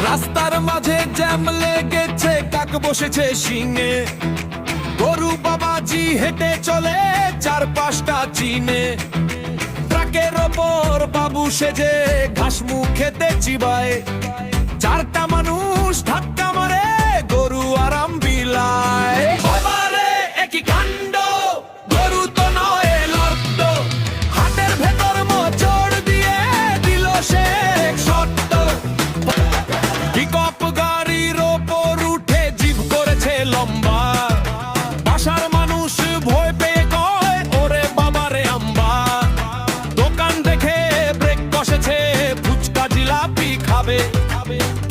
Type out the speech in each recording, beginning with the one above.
রাস্তার মাঝে জ্যাম লেগেছে, কাক বসেছে শিঙে। গরু বাবাজি হেঁটে চলে 4-5টা চিনে। ট্রাকের ওপর বাবু সেজে ঘাস মুখেতে চিবায়। 4টা মানুষ ধাক্কা মারে, গরু আরাম বিলায়। বাবারে একই কাণ্ড, গরু তো নয় লর্দ। হাটের ভেতর মোচড় দিয়ে দিল সে এক শর্ত। পিকআপ গাড়ির ওপর উঠে জিভ করেছে লম্বা। বাসার মানুষ ভয় পেয়ে কয়, ওরে বাবারে আম্বা। দোকান দেখে ব্রেক কষেছে, ফুচকা জিলাপি খাবে।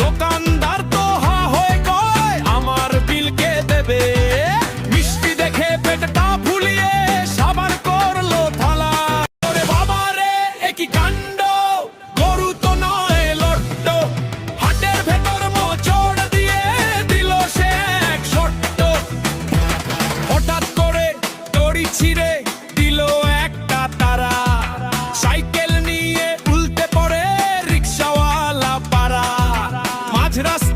দোকানদার তো হা হয়ে কয়, আমার বিল কে দেবে? মিষ্টি দেখে পেটটা ফুলিয়ে সাবান করলো থালা। ওরে বাবারে একই কাণ্ড, গরু তো নয় লট্ট। হাটের ভেতর মোচড় দিয়ে দিল সে এক শর্ত। হঠাৎ করে দড়ি ছিঁড়ে দিল একটা তারা। সাইকেল নিয়ে উল্টে পড়ে রিক্সাওয়ালা পাড়া। মাঝ রাস্তায়